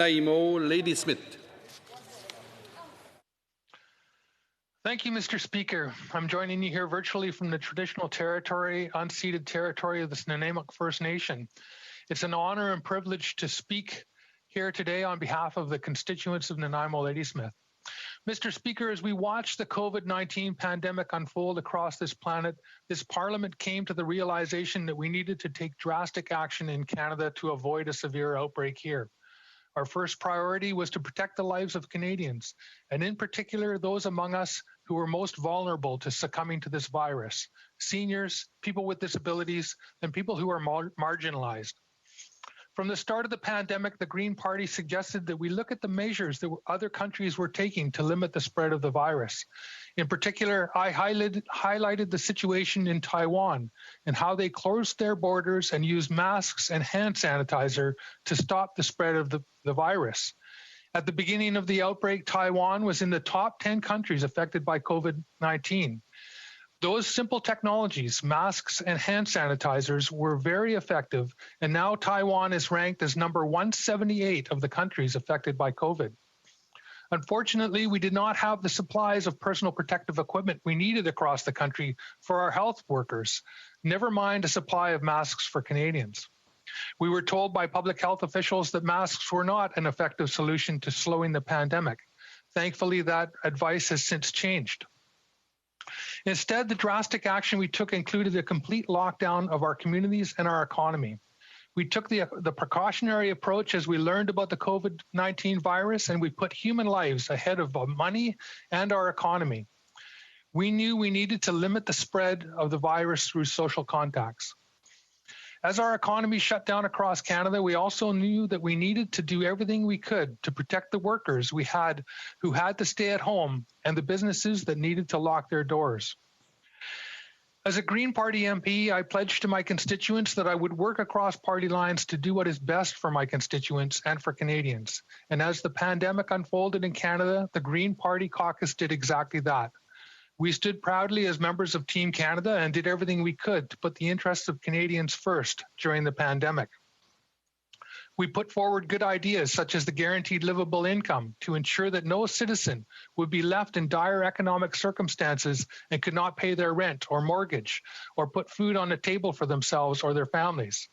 Nanaimo-Ladysmith. Thank you, Mr. Speaker. I'm joining you here virtually from the traditional territory, unceded territory of the Nanaimo First Nation. It's an honor and privilege to speak here today on behalf of the constituents of Nanaimo-Ladysmith. Mr. Speaker, as we watch the COVID-19 pandemic unfold across this planet, this Parliament came to the realization that we needed to take drastic action in Canada to avoid a severe outbreak here. Our first priority was to protect the lives of Canadians, and in particular, those among us who were most vulnerable to succumbing to this virus: seniors, people with disabilities, and people who are marginalized. From the start of the pandemic, the Green Party suggested that we look at the measures that other countries were taking to limit the spread of the virus. In particular, I highlighted the situation in Taiwan and how they closed their borders and used masks and hand sanitizer to stop the spread of the virus. At the beginning of the outbreak, Taiwan was in the top 10 countries affected by COVID-19. Those simple technologies, masks and hand sanitizers, were very effective, and now Taiwan is ranked as number 178 of the countries affected by COVID. Unfortunately, we did not have the supplies of personal protective equipment we needed across the country for our health workers, never mind a supply of masks for Canadians. We were told by public health officials that masks were not an effective solution to slowing the pandemic. Thankfully, that advice has since changed. Instead, the drastic action we took included a complete lockdown of our communities and our economy. We took the precautionary approach as we learned about the COVID-19 virus, and we put human lives ahead of money and our economy. We knew we needed to limit the spread of the virus through social contacts. As our economy shut down across Canada, we also knew that we needed to do everything we could to protect the workers who had to stay at home and the businesses that needed to lock their doors. As a Green Party MP, I pledged to my constituents that I would work across party lines to do what is best for my constituents and for Canadians. And as the pandemic unfolded in Canada, the Green Party caucus did exactly that. We stood proudly as members of Team Canada and did everything we could to put the interests of Canadians first during the pandemic. We put forward good ideas such as the guaranteed livable income to ensure that no citizen would be left in dire economic circumstances and could not pay their rent or mortgage or put food on the table for themselves or their families.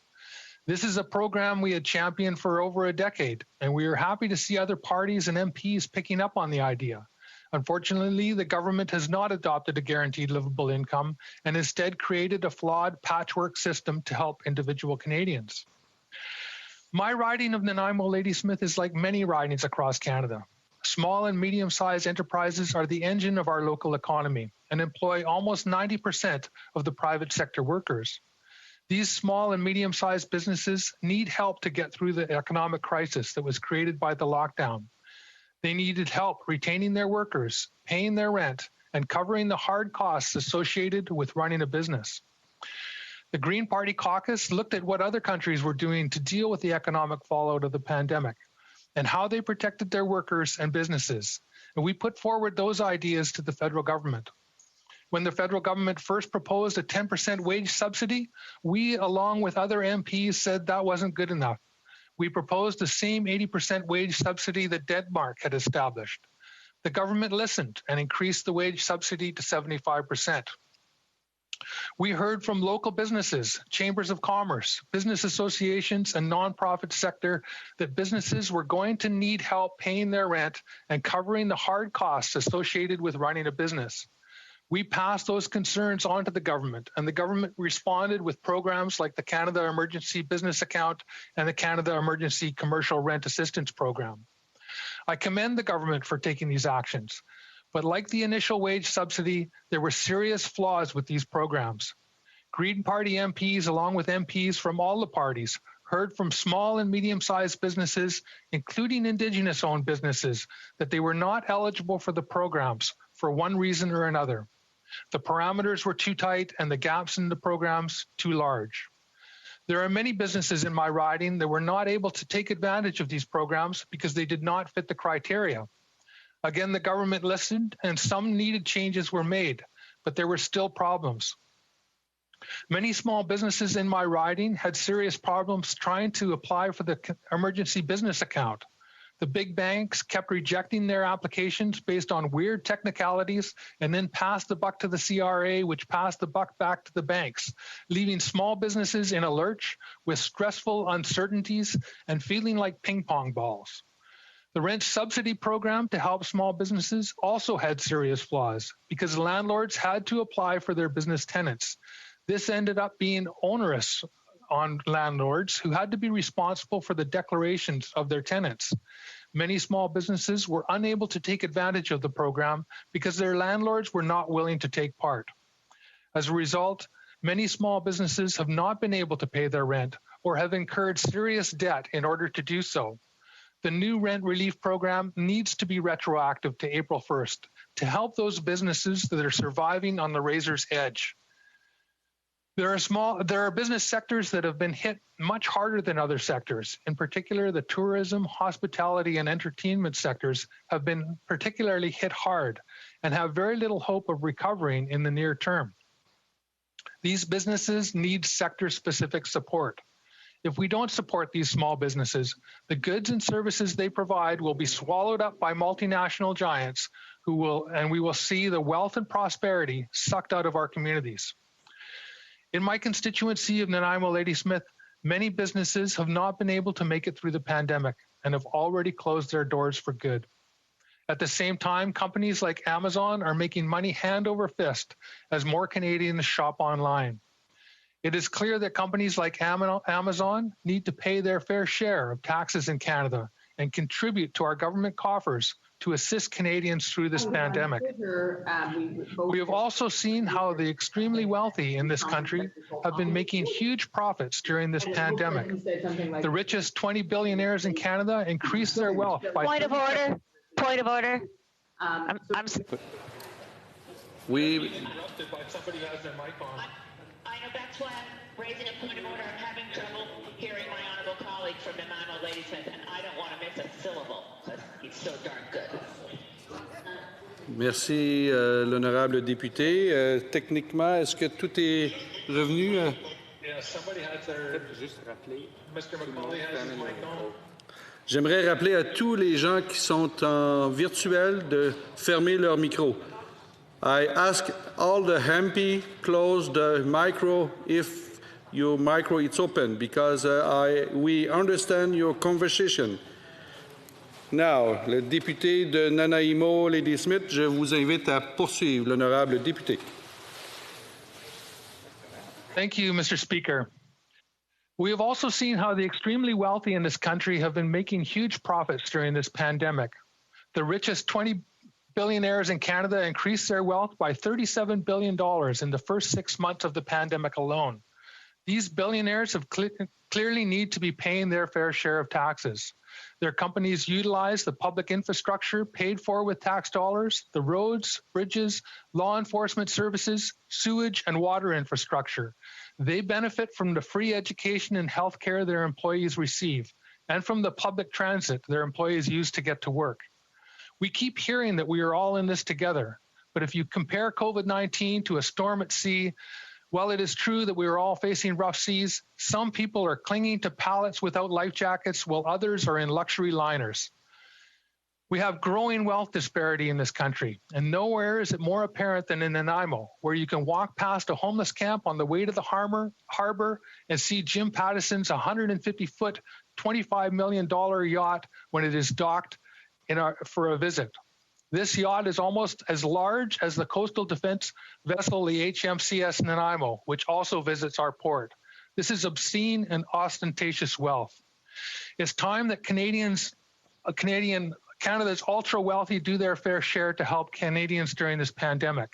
This is a program we had championed for over a decade, and we are happy to see other parties and MPs picking up on the idea. Unfortunately, the government has not adopted a guaranteed livable income and instead created a flawed patchwork system to help individual Canadians. My riding of Nanaimo-Ladysmith is like many ridings across Canada. Small and medium-sized enterprises are the engine of our local economy and employ almost 90% of the private sector workers. These small and medium-sized businesses need help to get through the economic crisis that was created by the lockdown. They needed help retaining their workers, paying their rent, and covering the hard costs associated with running a business. The Green Party caucus looked at what other countries were doing to deal with the economic fallout of the pandemic and how they protected their workers and businesses. And we put forward those ideas to the federal government. When the federal government first proposed a 10% wage subsidy, we, along with other MPs, said that wasn't good enough. We proposed the same 80% wage subsidy that Denmark had established. The government listened and increased the wage subsidy to 75%. We heard from local businesses, chambers of commerce, business associations, and nonprofit sector that businesses were going to need help paying their rent and covering the hard costs associated with running a business. We passed those concerns on to the government, and the government responded with programs like the Canada Emergency Business Account and the Canada Emergency Commercial Rent Assistance Program. I commend the government for taking these actions, but like the initial wage subsidy, there were serious flaws with these programs. Green Party MPs, along with MPs from all the parties, heard from small and medium-sized businesses, including Indigenous-owned businesses, that they were not eligible for the programs for one reason or another. The parameters were too tight and the gaps in the programs too large. There are many businesses in my riding that were not able to take advantage of these programs because they did not fit the criteria. Again, the government listened and some needed changes were made, but there were still problems. Many small businesses in my riding had serious problems trying to apply for the emergency business account. The big banks kept rejecting their applications based on weird technicalities and then passed the buck to the CRA, which passed the buck back to the banks, leaving small businesses in a lurch with stressful uncertainties and feeling like ping pong balls. The rent subsidy program to help small businesses also had serious flaws because landlords had to apply for their business tenants. This ended up being onerous on landlords who had to be responsible for the declarations of their tenants. Many small businesses were unable to take advantage of the program because their landlords were not willing to take part. As a result, many small businesses have not been able to pay their rent or have incurred serious debt in order to do so. The new rent relief program needs to be retroactive to April 1st to help those businesses that are surviving on the razor's edge. There are business sectors that have been hit much harder than other sectors. In particular, the tourism, hospitality, and entertainment sectors have been particularly hit hard and have very little hope of recovering in the near term. These businesses need sector-specific support. If we don't support these small businesses, the goods and services they provide will be swallowed up by multinational giants and we will see the wealth and prosperity sucked out of our communities. In my constituency of Nanaimo-Ladysmith, many businesses have not been able to make it through the pandemic and have already closed their doors for good. At the same time, companies like Amazon are making money hand over fist as more Canadians shop online. It is clear that companies like Amazon need to pay their fair share of taxes in Canada and contribute to our government coffers to assist Canadians through this pandemic. We have also seen how the extremely wealthy in this country have been making huge profits during this pandemic. The richest 20 billionaires in Canada increased their wealth by... Point of order. Point of order. We... Interrupted by somebody who has their mic on. I know that's why I'm raising a point of order. I'm having trouble hearing my honourable colleague from Nanaimo-Ladysmith, and I don't want to miss a syllable because he's so darn good. Merci, l'honorable député. Techniquement, est-ce que tout est revenu? Yeah, somebody has their... Juste rappeler. Mr. McCauley has his mic on. J'aimerais rappeler à tous les gens qui sont en virtuel de fermer leur micro. I ask all the MP close the micro if your micro is open because we understand your conversation. Now, le député de Nanaimo-Ladysmith, je vous invite à poursuivre, l'honorable député. Thank you, Mr. Speaker. We have also seen how the extremely wealthy in this country have been making huge profits during this pandemic. The richest 20 billionaires in Canada increased their wealth by $37 billion in the first 6 months of the pandemic alone. These billionaires have clearly need to be paying their fair share of taxes. Their companies utilize the public infrastructure paid for with tax dollars, the roads, bridges, law enforcement services, sewage, and water infrastructure. They benefit from the free education and health care their employees receive, and from the public transit their employees use to get to work. We keep hearing that we are all in this together, but if you compare COVID-19 to a storm at sea, while it is true that we are all facing rough seas, some people are clinging to pallets without life jackets while others are in luxury liners. We have growing wealth disparity in this country, and nowhere is it more apparent than in Nanaimo, where you can walk past a homeless camp on the way to the harbor and see Jim Patterson's 150-foot, $25 million yacht when it is docked for a visit. This yacht is almost as large as the coastal defense vessel, the HMCS Nanaimo, which also visits our port. This is obscene and ostentatious wealth. It's time that Canada's ultra-wealthy do their fair share to help Canadians during this pandemic.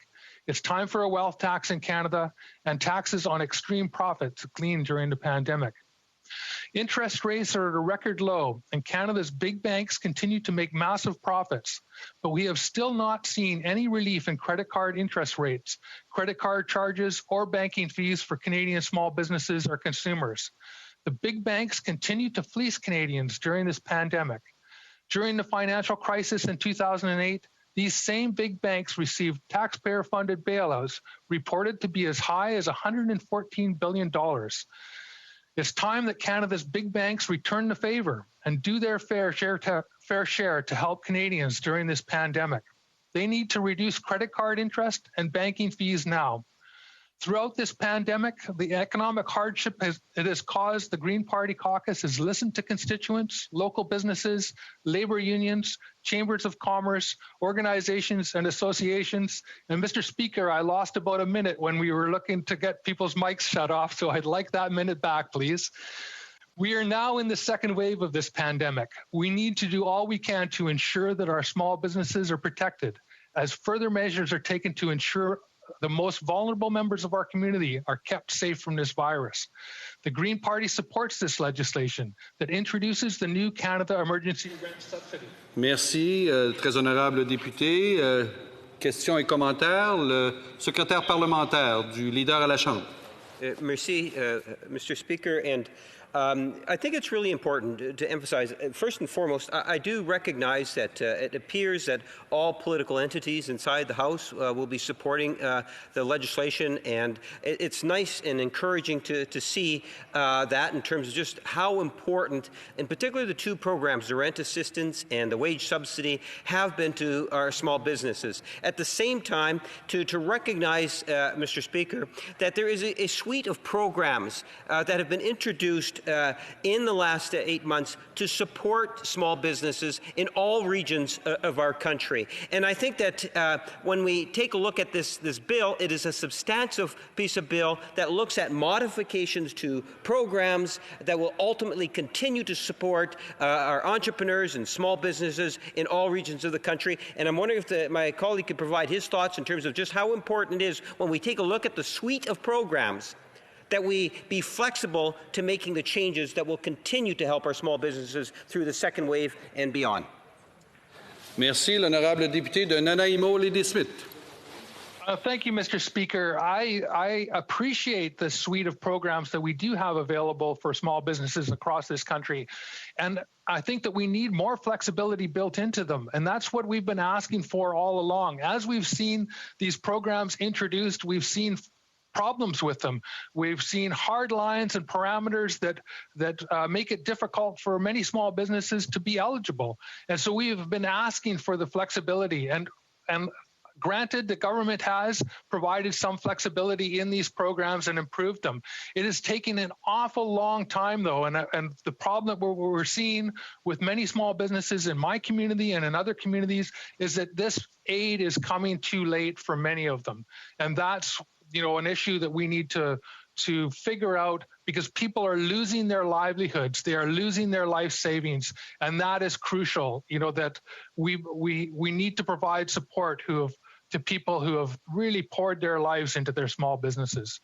It's time for a wealth tax in Canada and taxes on extreme profits gleaned during the pandemic. Interest rates are at a record low, and Canada's big banks continue to make massive profits, but we have still not seen any relief in credit card interest rates, credit card charges, or banking fees for Canadian small businesses or consumers. The big banks continue to fleece Canadians during this pandemic. During the financial crisis in 2008, these same big banks received taxpayer-funded bailouts reported to be as high as $114 billion. It's time that Canada's big banks return the favor and do their fair share fair share to help Canadians during this pandemic. They need to reduce credit card interest and banking fees now. Throughout this pandemic, the economic hardship it has caused, the Green Party caucus has listened to constituents, local businesses, labor unions, chambers of commerce, organizations and associations. And Mr. Speaker, I lost about a minute when we were looking to get people's mics shut off, so I'd like that minute back, please. We are now in the second wave of this pandemic. We need to do all we can to ensure that our small businesses are protected, as further measures are taken to ensure the most vulnerable members of our community are kept safe from this virus. The Green Party supports this legislation that introduces the new Canada Emergency Rent Subsidy. Merci, très honorable député. Questions et commentaires. Le secrétaire parlementaire du leader à la Chambre. Merci, Mr. Speaker. And I think it's really important to emphasize, first and foremost, I do recognize that it appears that all political entities inside the House will be supporting the legislation, and it's nice and encouraging to see that in terms of just how important, in particular the two programs, the rent assistance and the wage subsidy, have been to our small businesses. At the same time, to recognize, Mr. Speaker, that there is a suite of programs that have been introduced in the last 8 months to support small businesses in all regions of our country. And I think that when we take a look at this bill, it is a substantive piece of bill that looks at modifications to programs that will ultimately continue to support our entrepreneurs and small businesses in all regions of the country. And I'm wondering if my colleague could provide his thoughts in terms of just how important it is when we take a look at the suite of programs that we be flexible to making the changes that will continue to help our small businesses through the second wave and beyond. Merci, l'honorable député de Nanaimo-Ladysmith. Thank you, Mr. Speaker. I appreciate the suite of programs that we do have available for small businesses across this country. And I think that we need more flexibility built into them. And that's what we've been asking for all along. As we've seen these programs introduced, we've seen problems with them. We've seen hard lines and parameters that make it difficult for many small businesses to be eligible. And so we've been asking for the flexibility. And granted, the government has provided some flexibility in these programs and improved them. It has taken an awful long time, though, and the problem that we're seeing with many small businesses in my community and in other communities is that this aid is coming too late for many of them. And that's an issue that we need to figure out, because people are losing their livelihoods, they are losing their life savings, and that is crucial. That we need to provide support to people who have really poured their lives into their small businesses.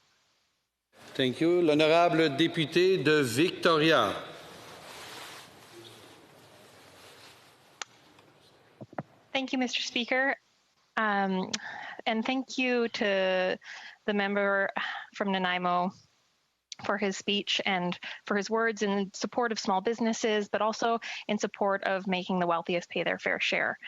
Thank you, l'honorable député de Victoria. Thank you, Mr. Speaker, and thank you to the member from Nanaimo for his speech and for his words in support of small businesses, but also in support of making the wealthiest pay their fair share.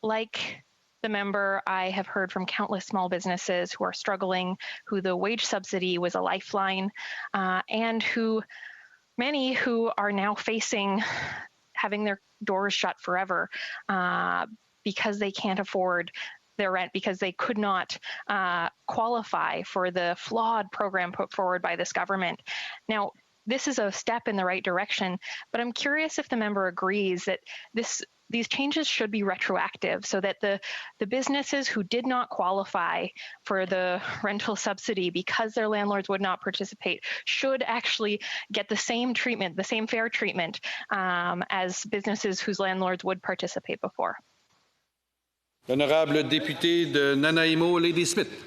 Like the member, I have heard from countless small businesses who are struggling, who the wage subsidy was a lifeline, and many who are now facing having their doors shut forever because they can't afford their rent, because they could not qualify for the flawed program put forward by this government. Now, this is a step in the right direction, but I'm curious if the member agrees that these changes should be retroactive, so that the businesses who did not qualify for the rental subsidy because their landlords would not participate should actually get the same treatment, the same fair treatment as businesses whose landlords would participate before. L'honorable député de Nanaimo-Ladysmith.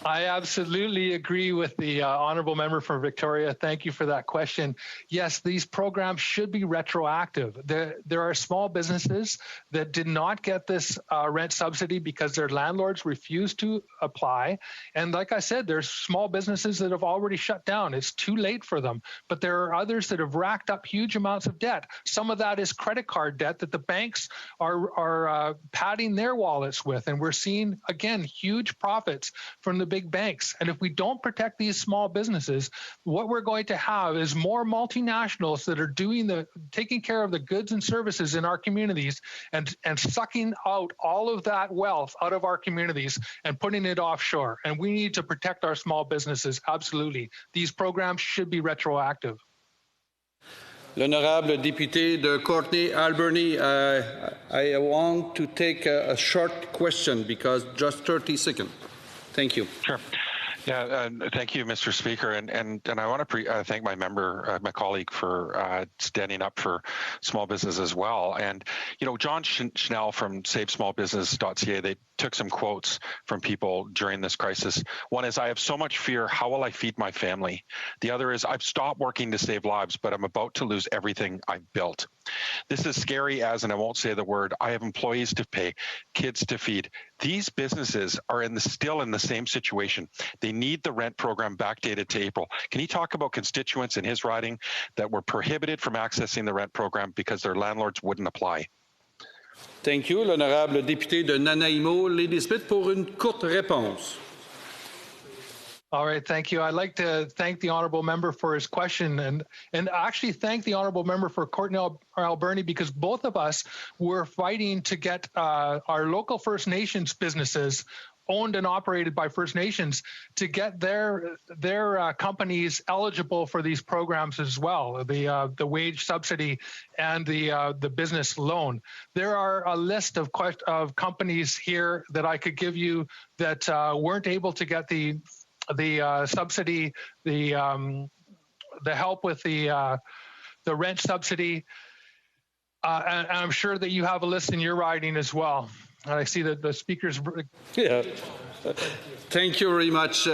I absolutely agree with the honourable member from Victoria. Thank you for that question. Yes, these programs should be retroactive. There are small businesses that did not get this rent subsidy because their landlords refused to apply. And like I said, there's small businesses that have already shut down. It's too late for them. But there are others that have racked up huge amounts of debt. Some of that is credit card debt that the banks are padding their wallets with. And we're seeing, again, huge profits from the big big banks. And if we don't protect these small businesses, what we're going to have is more multinationals that are taking care of the goods and services in our communities and sucking out all of that wealth out of our communities and putting it offshore. And we need to protect our small businesses. Absolutely. These programs should be retroactive. L'honorable député de Courtenay-Alberni, I want to take a short question because just 30 seconds. Thank you. Sure. Yeah, thank you, Mr. Speaker, and I want to thank my member, my colleague, for standing up for small business as well. And John Schnell from SaveSmallBusiness.ca, they took some quotes from people during this crisis. One is, "I have so much fear. How will I feed my family?" The other is, "I've stopped working to save lives, but I'm about to lose everything I've built." This is scary as, and I won't say the word, I have employees to pay, kids to feed. These businesses are still in the same situation. They need the rent program backdated to April. Can he talk about constituents in his riding that were prohibited from accessing the rent program because their landlords wouldn't apply? Thank you. L'honorable député de Nanaimo-Ladysmith pour une courte réponse. All right, thank you. I'd like to thank the honourable member for his question and actually thank the honourable member for Courtenay-Alberni, because both of us were fighting to get our local First Nations businesses owned and operated by First Nations to get their companies eligible for these programs as well, the wage subsidy and the business loan. There are a list of companies here that I could give you that weren't able to get the subsidy, the help with the rent subsidy, and I'm sure that you have a list in your riding as well. And I see that the speakers. Yeah. Thank you very much.